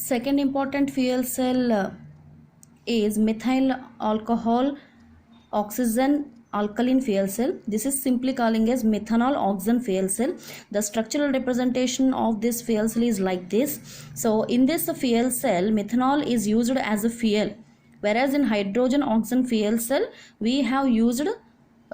Second important fuel cell is methyl alcohol oxygen alkaline fuel cell. This is simply calling as methanol oxygen fuel cell. The structural representation of this fuel cell is like this. So in this fuel cell, methanol is used as a fuel, whereas in hydrogen oxygen fuel cell we have used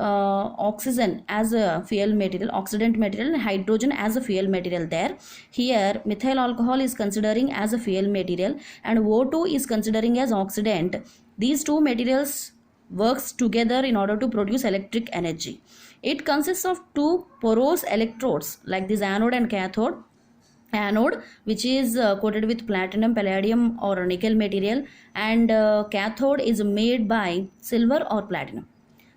oxygen as a fuel material, oxidant material, and hydrogen as a fuel material there. Here methyl alcohol is considering as a fuel material and O2 is considering as oxidant. These two materials works together in order to produce electric energy. It consists of two porous electrodes like this, anode and cathode. Anode, which is coated with platinum, palladium or nickel material, and cathode is made by silver or platinum.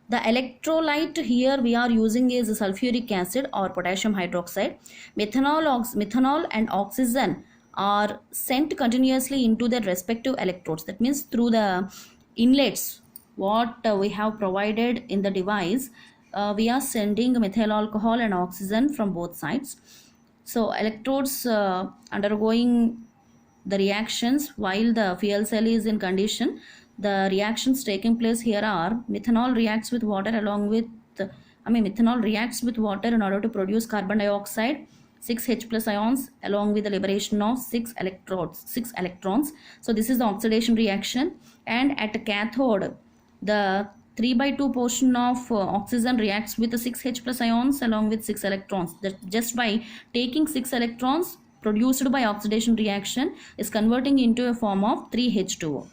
The electrolyte here we are using is sulfuric acid or potassium hydroxide. Methanol and oxygen are sent continuously into their respective electrodes. That means through the inlets what we have provided in the device, we are sending methyl alcohol and oxygen from both sides. So electrodes undergoing the reactions while the fuel cell is in condition. The reactions taking place here are methanol reacts with water methanol reacts with water in order to produce carbon dioxide, 6H plus ions, along with the liberation of 6 electrons. So this is the oxidation reaction. And at the cathode, the 3/2 portion of oxygen reacts with the 6H plus ions along with 6 electrons. That just by taking 6 electrons produced by oxidation reaction is converting into a form of 3H2O.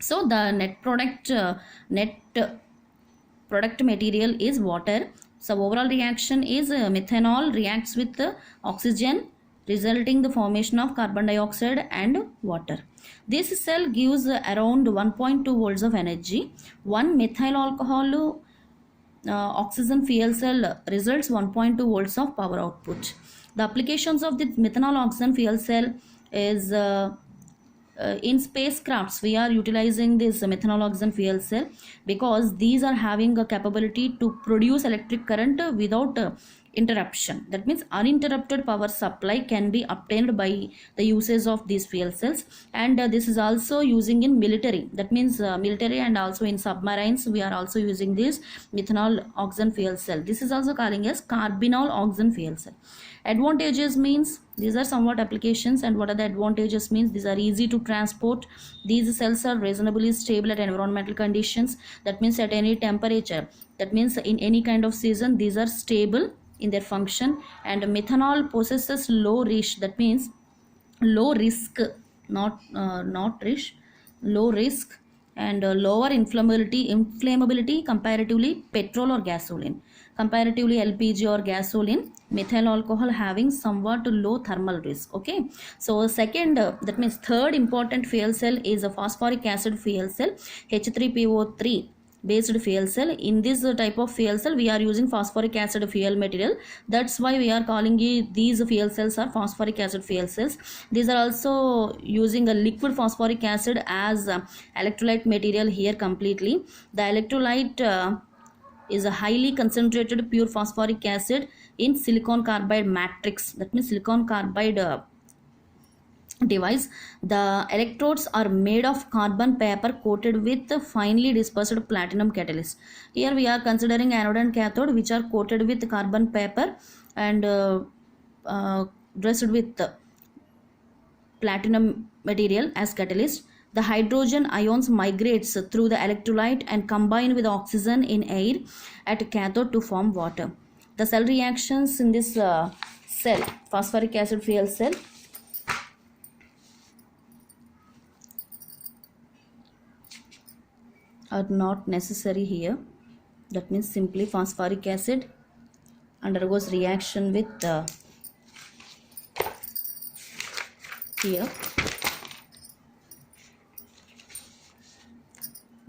So the net product material is water. So overall reaction is methanol reacts with oxygen, resulting the formation of carbon dioxide and water. This cell gives around 1.2 volts of energy. One methyl alcohol oxygen fuel cell results 1.2 volts of power output. The applications of the methanol oxygen fuel cell is in spacecrafts we are utilizing this methanol oxygen fuel cell because these are having a capability to produce electric current without interruption. That means uninterrupted power supply can be obtained by the usage of these fuel cells, and this is also using in military. That means military and also in submarines we are also using this methanol oxygen fuel cell. This is also calling as carbinol oxygen fuel cell. Advantages means these are somewhat applications, and what are the advantages means these are easy to transport. These cells are reasonably stable at environmental conditions. That means at any temperature, that means in any kind of season these are stable in their function. And methanol possesses low risk, that means low risk, not risk, low risk, and lower inflammability comparatively petrol or gasoline. Comparatively LPG or gasoline, methyl alcohol having somewhat low thermal risk. Okay, so second that means third important fuel cell is a phosphoric acid fuel cell, H3PO3 based fuel cell. In this type of fuel cell we are using phosphoric acid fuel material. That's why we are calling these fuel cells are phosphoric acid fuel cells. These are also using a liquid phosphoric acid as electrolyte material here completely. The electrolyte is a highly concentrated pure phosphoric acid in silicon carbide matrix. That means silicon carbide device. The electrodes are made of carbon paper coated with finely dispersed platinum catalyst. Here we are considering anode and cathode, which are coated with carbon paper and dressed with platinum material as catalyst. The hydrogen ions migrates through the electrolyte and combine with oxygen in air at cathode to form water. The cell reactions in this cell, phosphoric acid fuel cell, are not necessary here. That means simply phosphoric acid undergoes reaction with here.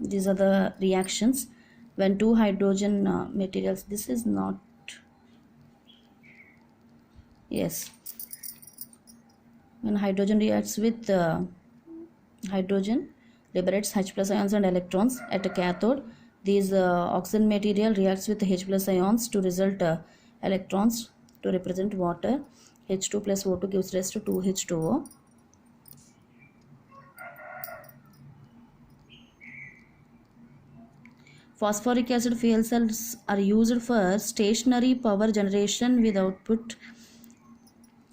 These are the reactions when two hydrogen materials, this is not, yes, when hydrogen reacts with hydrogen liberates H plus ions and electrons at a cathode. These oxygen material reacts with H plus ions to result electrons to represent water. H2 plus O2 gives rise to 2H2O. phosphoric acid fuel cells are used for stationary power generation with output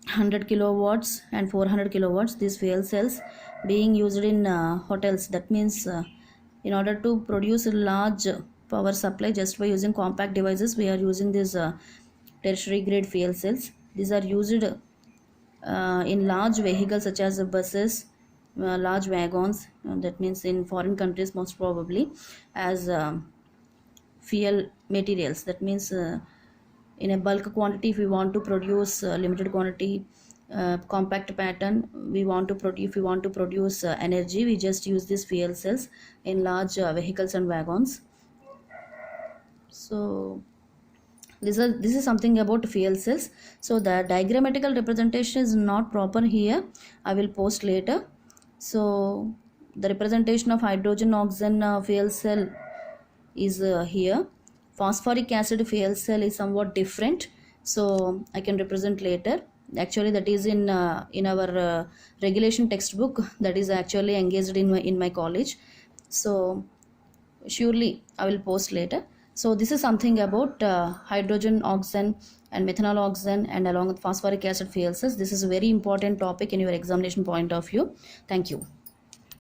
100 kilowatts and 400 kilowatts. These fuel cells being used in hotels. That means in order to produce a large power supply just by using compact devices, we are using these tertiary grade fuel cells. These are used in large vehicles such as buses, large wagons. That means in foreign countries most probably as fuel materials. That means in a bulk quantity, if we want to produce limited quantity compact pattern, we want to produce, if we want to produce energy, we just use these fuel cells in large vehicles and wagons. So this is something about fuel cells. So the diagrammatical representation is not proper here, I will post later. So the representation of hydrogen oxygen fuel cell is here. Phosphoric acid fuel cell is somewhat different, so I can represent later. Actually that is in our regulation textbook, that is actually engaged in my college. So surely I will post later. So this is something about hydrogen oxygen and methanol oxygen and along with phosphoric acid fuel cells. This is a very important topic in your examination point of view. Thank you.